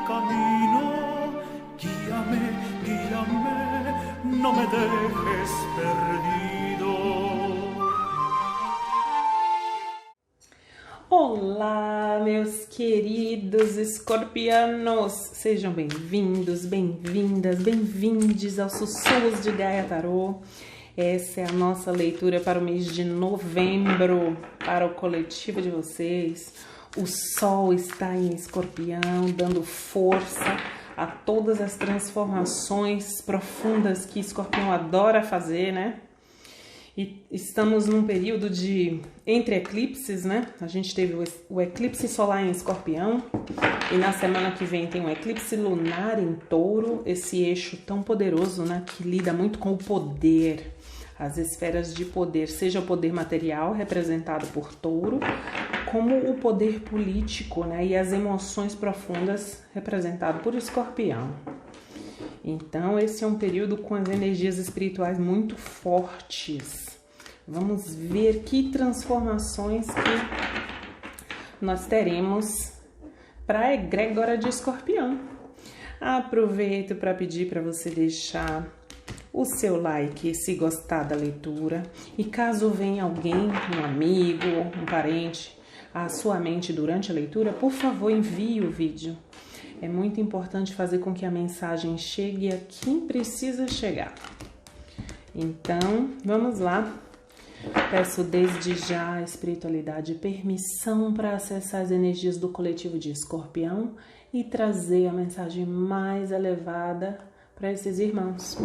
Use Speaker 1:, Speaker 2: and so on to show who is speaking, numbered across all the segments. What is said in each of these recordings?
Speaker 1: camino. Guíame, guíame, no me dejes perdido.
Speaker 2: Olá, meus queridos escorpianos! Sejam bem-vindos, bem-vindas, bem-vindes aos Sussurros de Gaia Tarô. Essa é a nossa leitura para o mês de novembro, para o coletivo de vocês. O Sol está em Escorpião, dando força a todas as transformações profundas que Escorpião adora fazer, né? E estamos num período de entre eclipses, né? A gente teve o eclipse solar em Escorpião e na semana que vem tem um eclipse lunar em Touro, esse eixo tão poderoso, né? Que lida muito com o poder, as esferas de poder, seja o poder material representado por Touro, como o poder político, né? E as emoções profundas representado por Escorpião. Então, esse é um período com as energias espirituais muito fortes. Vamos ver que transformações que nós teremos para a egrégora de Escorpião. Aproveito para pedir para você deixar o seu like se gostar da leitura. E caso venha alguém, um amigo, um parente, à sua mente durante a leitura, por favor, envie o vídeo. É muito importante fazer com que a mensagem chegue a quem precisa chegar. Então, vamos lá. Peço desde já à espiritualidade permissão para acessar as energias do coletivo de Escorpião e trazer a mensagem mais elevada para esses irmãos.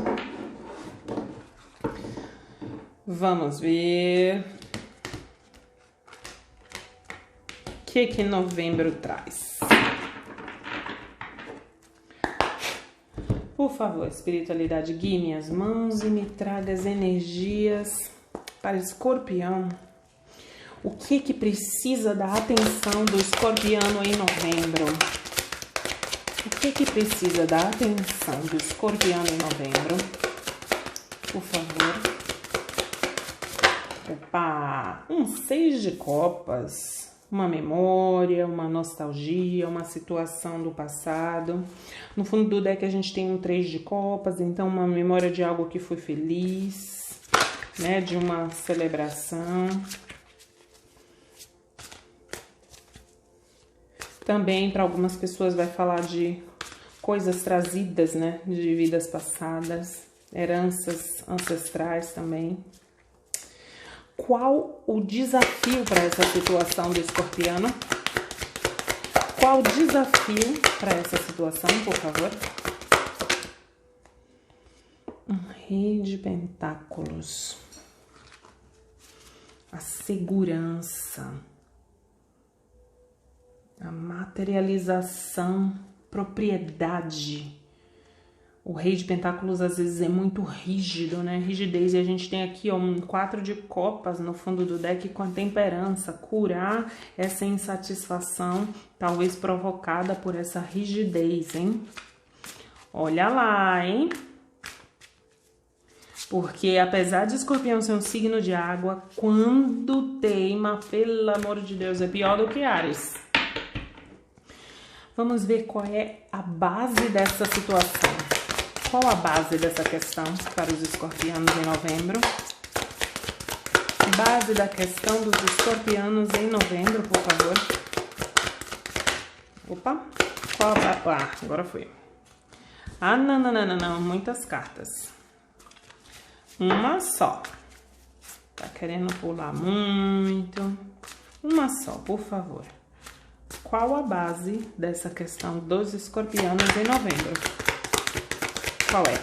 Speaker 2: Vamos ver o que novembro traz. Por favor, espiritualidade, guie minhas mãos e me traga as energias para Escorpião. O que precisa da atenção do escorpiano em novembro? O que precisa da atenção do escorpiano em novembro? Por favor. Opa! Um 6 de copas. Uma memória, uma nostalgia, uma situação do passado. No fundo do deck a gente tem um 3 de copas, então uma memória de algo que foi feliz, né? De uma celebração. Também para algumas pessoas vai falar de coisas trazidas, né? De vidas passadas, heranças ancestrais também. Qual o desafio para essa situação do escorpiano? Qual o desafio para essa situação, por favor? Um rei de pentáculos. A segurança. A materialização, propriedade. O rei de pentáculos às vezes é muito rígido, né? Rigidez. E a gente tem aqui, ó, um 4 de copas no fundo do deck com a temperança. Curar essa insatisfação, talvez provocada por essa rigidez, hein? Olha lá, hein? Porque apesar de Escorpião ser um signo de água, quando teima, pelo amor de Deus, é pior do que Áries. Vamos ver qual é a base dessa situação. Qual a base dessa questão para os escorpianos em novembro? Base da questão dos escorpianos em novembro, por favor. Opa, qual a base? Ah, agora foi. Ah, não, muitas cartas. Uma só. Tá querendo pular muito. Uma só, por favor. Qual a base dessa questão dos escorpianos em novembro? Qual é?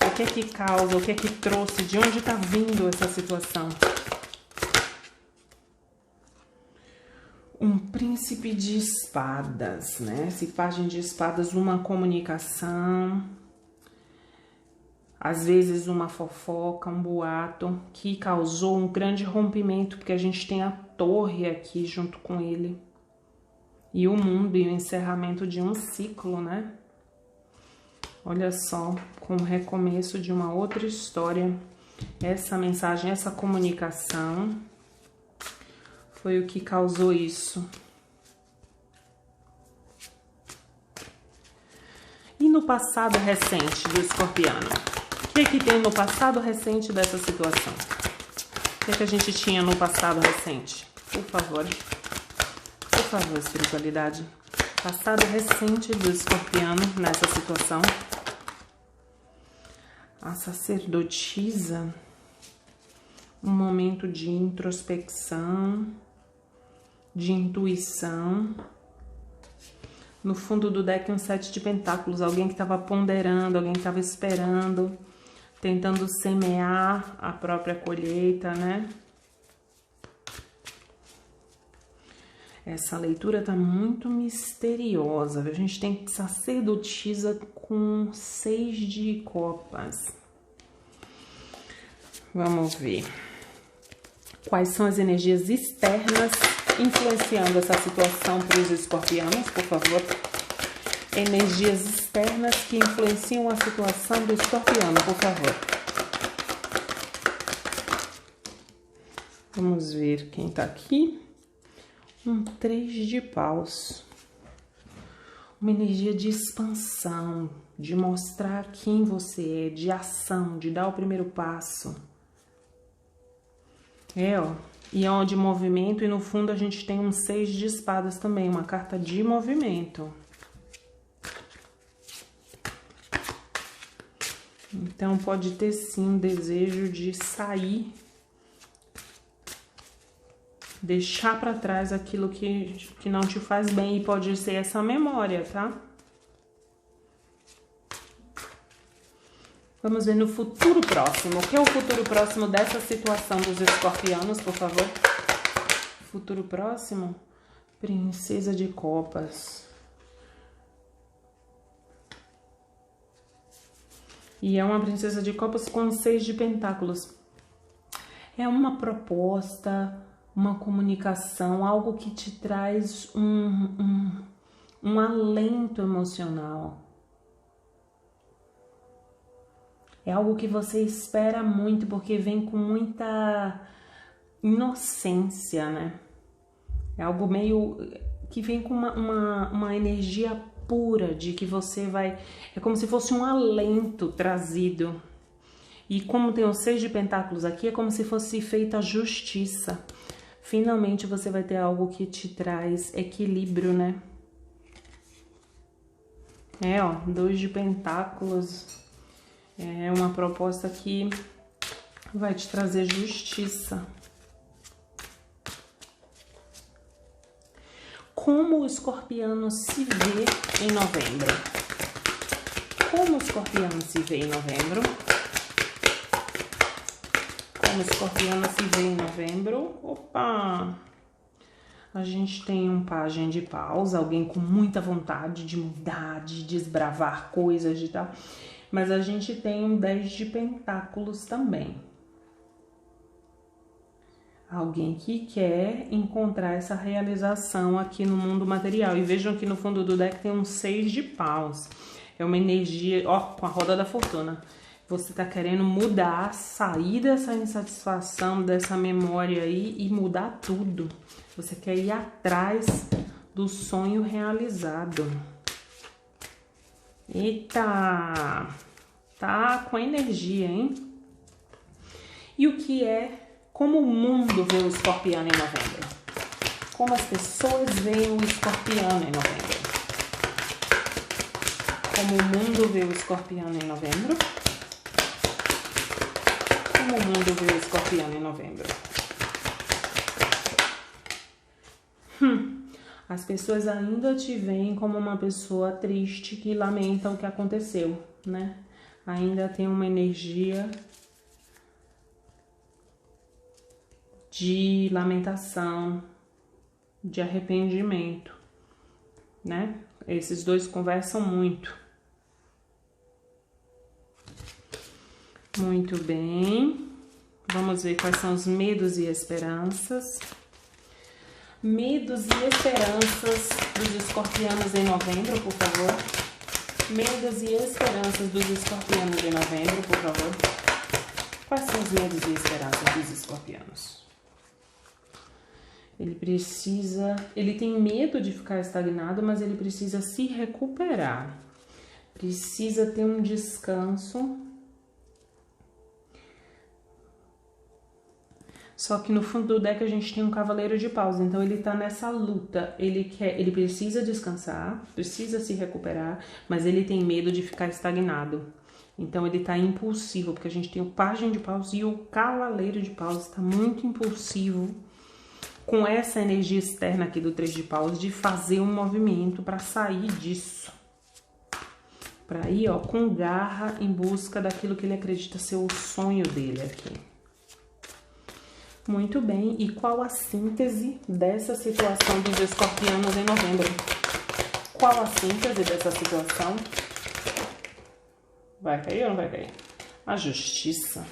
Speaker 2: O que causa, o que trouxe, de onde tá vindo essa situação? Um príncipe de espadas, né? Esse pajem de espadas, uma comunicação, às vezes uma fofoca, um boato que causou um grande rompimento, porque a gente tem a torre aqui junto com ele. E o mundo e o encerramento de um ciclo, né? Olha só, com o recomeço de uma outra história. Essa mensagem, essa comunicação foi o que causou isso. no passado recente do escorpiano? O que tem no passado recente dessa situação? O que a gente tinha no passado recente? Por favor, espiritualidade. Passado recente do escorpiano nessa situação. A sacerdotisa. Um momento de introspecção, de intuição. No fundo do deck, um 7 de pentáculos. Alguém que estava ponderando, alguém que estava esperando, tentando semear a própria colheita, né? Essa leitura tá muito misteriosa, viu? A gente tem sacerdotisa com 6 de copas. Vamos ver. Quais são as energias externas influenciando essa situação para os escorpianos, por favor? Energias externas que influenciam a situação do escorpiano, por favor. Vamos ver quem tá aqui. Um 3 de paus. Uma energia de expansão, de mostrar quem você é, de ação, de dar o primeiro passo. E ó, de movimento, e no fundo a gente tem um 6 de espadas também, uma carta de movimento. Então pode ter sim um desejo de sair, deixar para trás aquilo que não te faz bem, e pode ser essa memória, tá? Vamos ver no futuro próximo. O que é o futuro próximo dessa situação dos escorpianos, por favor? Futuro próximo? Princesa de copas. E é uma princesa de copas com 6 de pentáculos. É uma proposta, uma comunicação, algo que te traz um alento emocional. É algo que você espera muito, porque vem com muita inocência, né? É algo meio que vem com uma energia pura de que você vai... É como se fosse um alento trazido. E como tem os 6 de pentáculos aqui, é como se fosse feita a justiça. Finalmente você vai ter algo que te traz equilíbrio, né? Ó, 2 de pentáculos. É uma proposta que vai te trazer justiça. Como o escorpiano se vê em novembro? Como o escorpiano se vê em novembro? Como o escorpiano se vê em novembro? Opa! A gente tem um pajem de paus, alguém com muita vontade de mudar, de desbravar coisas e tal. Mas a gente tem um 10 de pentáculos também. Alguém que quer encontrar essa realização aqui no mundo material. E vejam que no fundo do deck tem um 6 de paus. É uma energia, ó, com a roda da fortuna. Você tá querendo mudar, sair dessa insatisfação, dessa memória aí e mudar tudo. Você quer ir atrás do sonho realizado. Eita! Tá com energia, hein? E o que é... Como o mundo vê o escorpiano em novembro? Como as pessoas veem o escorpiano em novembro? Como o mundo vê o escorpiano em novembro? Como o mundo vê o escorpiano em novembro? As pessoas ainda te veem como uma pessoa triste que lamenta o que aconteceu, né? Ainda tem uma energia de lamentação, de arrependimento, né? Esses dois conversam muito. Muito bem. Vamos ver quais são os medos e esperanças. Medos e esperanças dos escorpianos em novembro, por favor. Medos e esperanças dos escorpianos em novembro, por favor. Quais são os medos e esperanças dos escorpianos? Ele tem medo de ficar estagnado, mas ele precisa se recuperar. precisa ter um descanso. Só que no fundo do deck a gente tem um Cavaleiro de Paus, então ele tá nessa luta. Ele precisa descansar, precisa se recuperar, mas ele tem medo de ficar estagnado. Então ele tá impulsivo, porque a gente tem o Pajem de Paus e o Cavaleiro de Paus, tá muito impulsivo com essa energia externa aqui do 3 de Paus de fazer um movimento para sair disso. Para ir, ó, com garra em busca daquilo que ele acredita ser o sonho dele aqui. Muito bem, e qual a síntese dessa situação dos escorpianos em novembro? Qual a síntese dessa situação? Vai cair ou não vai cair? A justiça.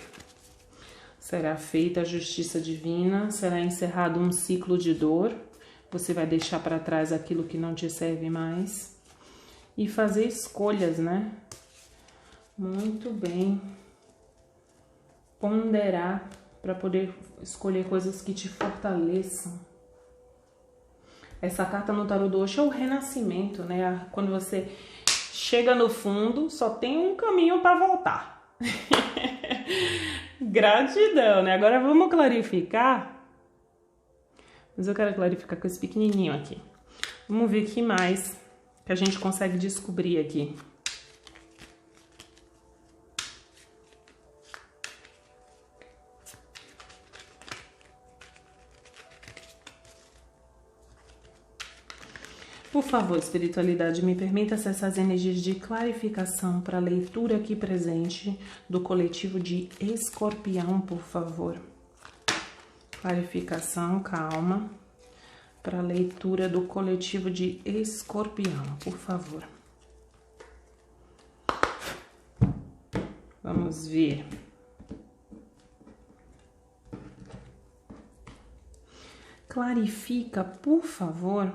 Speaker 2: Será feita a justiça divina, será encerrado um ciclo de dor, você vai deixar para trás aquilo que não te serve mais e fazer escolhas, né? Muito bem. Ponderar para poder escolher coisas que te fortaleçam. Essa carta no tarô do Osho é o renascimento, né? Quando você chega no fundo, só tem um caminho para voltar. Gratidão, né? Agora vamos clarificar. Mas eu quero clarificar com esse pequenininho aqui. Vamos ver o que mais que a gente consegue descobrir aqui. Por favor, espiritualidade, me permita acessar as energias de clarificação para a leitura aqui presente do coletivo de Escorpião, por favor. Clarificação, calma, para a leitura do coletivo de Escorpião, por favor. Vamos ver. Clarifica, por favor,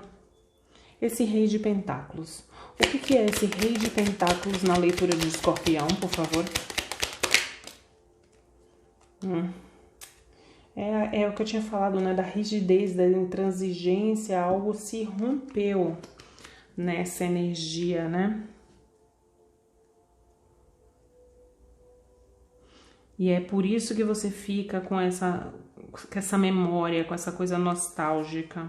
Speaker 2: esse Rei de Pentáculos. O que é esse Rei de Pentáculos na leitura de Escorpião, por favor? É o que eu tinha falado, né? Da rigidez, da intransigência, algo se rompeu nessa energia, né? E é por isso que você fica com essa memória, com essa coisa nostálgica.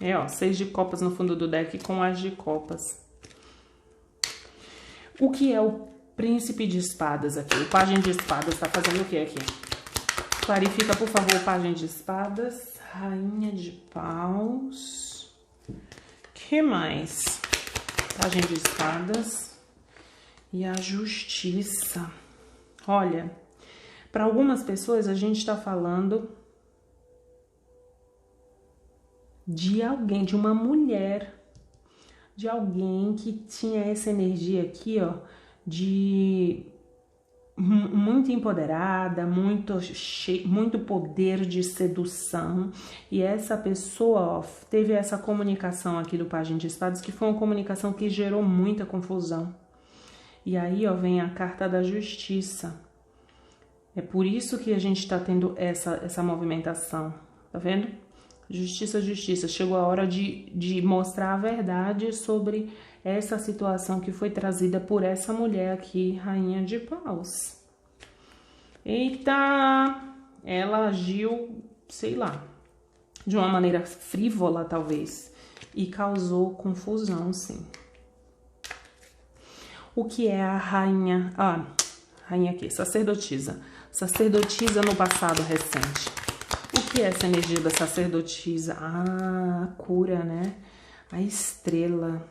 Speaker 2: É, ó, 6 de copas no fundo do deck com as de copas. O que é o príncipe de espadas aqui? O pajem de espadas tá fazendo o que aqui? Clarifica, por favor, o pajem de espadas. Rainha de paus. Que mais? Pajem de espadas. E a justiça. Olha, para algumas pessoas a gente tá falando de alguém, de uma mulher, de alguém que tinha essa energia aqui, ó, de muito empoderada, muito poder de sedução, e essa pessoa, ó, teve essa comunicação aqui do Pajem de Espadas, que foi uma comunicação que gerou muita confusão. E aí, ó, vem a carta da justiça. É por isso que a gente tá tendo essa movimentação, tá vendo? Justiça, justiça. Chegou a hora de mostrar a verdade sobre essa situação que foi trazida por essa mulher aqui, Rainha de Paus. Eita! Ela agiu, sei lá, de uma maneira frívola, talvez, e causou confusão, sim. O que é a rainha... rainha aqui, sacerdotisa. Sacerdotisa no passado recente. O que é essa energia da sacerdotisa? A cura, né? A estrela.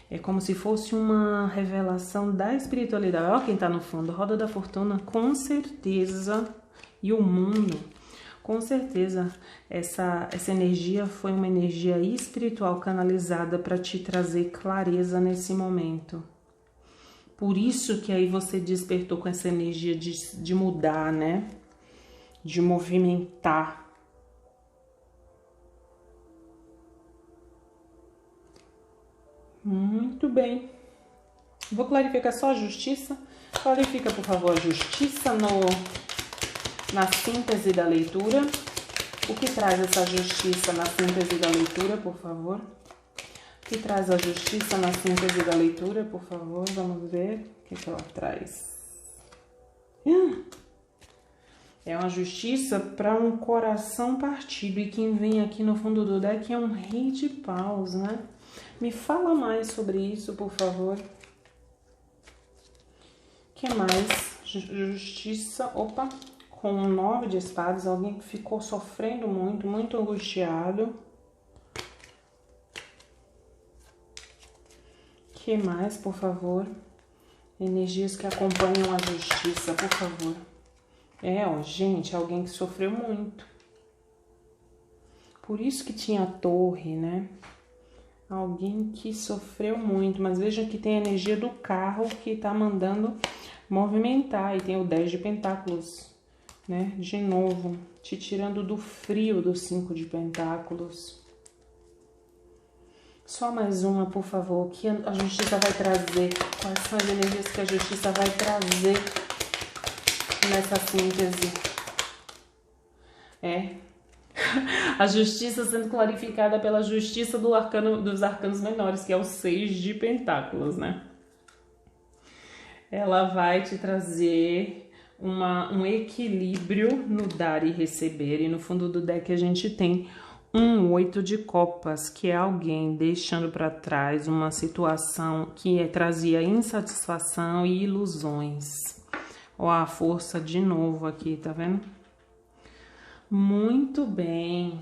Speaker 2: É como se fosse uma revelação da espiritualidade. Olha quem tá no fundo. Roda da Fortuna, com certeza. E o mundo, com certeza. Essa energia foi uma energia espiritual canalizada para te trazer clareza nesse momento. Por isso que aí você despertou com essa energia de mudar, né? De movimentar. Muito bem. Vou clarificar só a justiça. Clarifica, por favor, a justiça na síntese da leitura. O que traz essa justiça na síntese da leitura, por favor? Que traz a justiça na síntese da leitura, por favor. Vamos ver o que ela traz. É uma justiça para um coração partido. E quem vem aqui no fundo do deck é um rei de paus, né? Me fala mais sobre isso, por favor. O que mais? Justiça, opa, com 9 de espadas. Alguém que ficou sofrendo muito, muito angustiado. O que mais, por favor? Energias que acompanham a justiça, por favor. Gente, alguém que sofreu muito. Por isso que tinha a torre, né? Alguém que sofreu muito. Mas veja que tem a energia do carro que tá mandando movimentar. E tem o 10 de pentáculos, né? De novo, te tirando do frio do 5 de pentáculos. Só mais uma, por favor, que a justiça vai trazer. Quais são as energias que a justiça vai trazer nessa síntese? A justiça sendo clarificada pela justiça dos arcanos menores, que é o 6 de pentáculos, né? Ela vai te trazer um equilíbrio no dar e receber. E no fundo do deck a gente tem um 8 de copas, que é alguém deixando para trás uma situação que trazia insatisfação e ilusões. Ó, a força de novo aqui, tá vendo? Muito bem.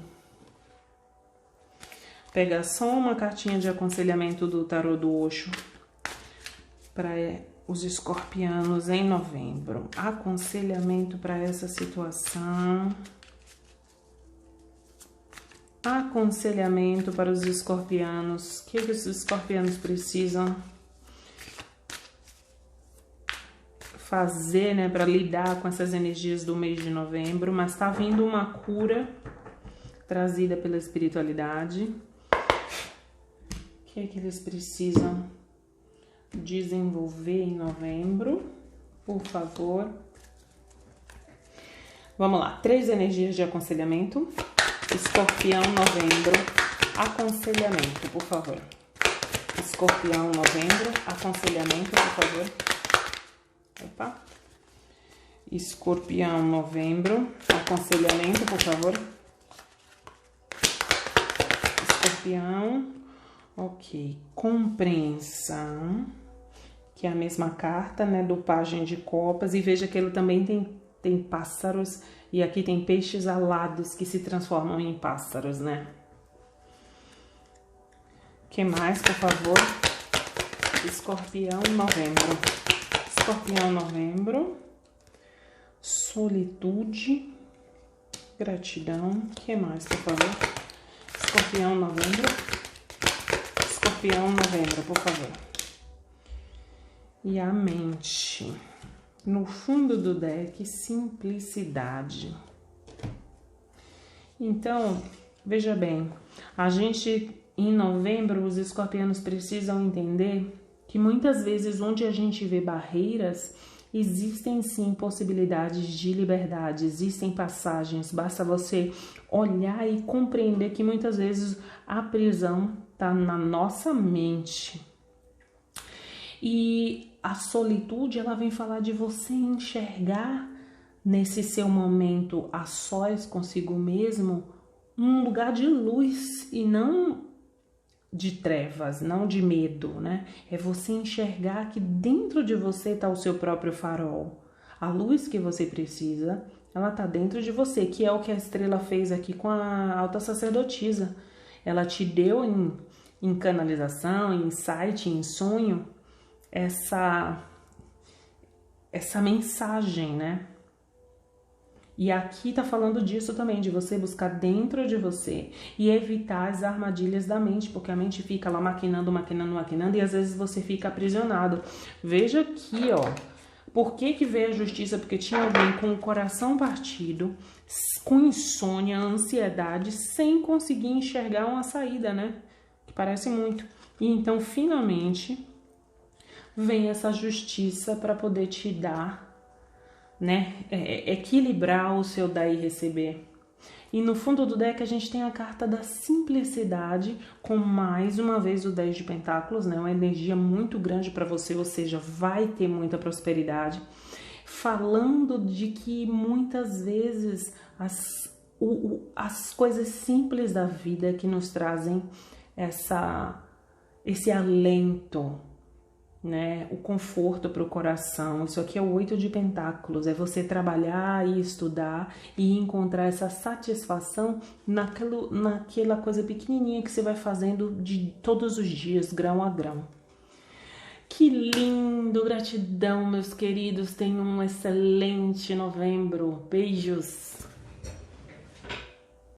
Speaker 2: Pega só uma cartinha de aconselhamento do tarô do Osho para os escorpianos em novembro. Aconselhamento para essa situação. Aconselhamento para os escorpianos. O que os escorpianos precisam fazer, né, para lidar com essas energias do mês de novembro? Mas tá vindo uma cura trazida pela espiritualidade. O que eles precisam desenvolver em novembro? Por favor. Vamos lá. 3 energias de aconselhamento. Escorpião, novembro, aconselhamento, por favor. Escorpião, novembro, aconselhamento, por favor. Opa. Escorpião, novembro, aconselhamento, por favor. Escorpião, ok. Compreensão, que é a mesma carta, né, do Pajem de Copas. E veja que ele também tem pássaros. E aqui tem peixes alados que se transformam em pássaros, né? O que mais, por favor? Escorpião, novembro. Escorpião, novembro. Solitude. Gratidão. O que mais, por favor? Escorpião, novembro. Escorpião, novembro, por favor. E a mente. No fundo do deck, simplicidade. Então, veja bem, a gente, em novembro, os escorpianos precisam entender que muitas vezes onde a gente vê barreiras, existem sim possibilidades de liberdade, existem passagens, basta você olhar e compreender que muitas vezes a prisão está na nossa mente. E a solitude, ela vem falar de você enxergar nesse seu momento a sós consigo mesmo um lugar de luz e não de trevas, não de medo, né? É você enxergar que dentro de você está o seu próprio farol. A luz que você precisa, ela está dentro de você, que é o que a estrela fez aqui com a alta sacerdotisa. Ela te deu em canalização, em insight, em sonho, essa mensagem, né? E aqui tá falando disso também, de você buscar dentro de você e evitar as armadilhas da mente, porque a mente fica lá maquinando e às vezes você fica aprisionado. Veja aqui, ó, por que veio a justiça? Porque tinha alguém com o coração partido, com insônia, ansiedade, sem conseguir enxergar uma saída, né? Que parece muito. E então, finalmente, vem essa justiça para poder te dar, né, equilibrar o seu dar e receber. E no fundo do deck a gente tem a carta da simplicidade, com mais uma vez o 10 de pentáculos, né? Uma energia muito grande para você, ou seja, vai ter muita prosperidade. Falando de que muitas vezes as coisas simples da vida que nos trazem esse alento, né? O conforto para o coração. Isso aqui é o 8 de pentáculos, é você trabalhar e estudar e encontrar essa satisfação naquela coisa pequenininha que você vai fazendo de todos os dias, grão a grão. Que lindo! Gratidão, meus queridos. Tenham um excelente novembro. Beijos!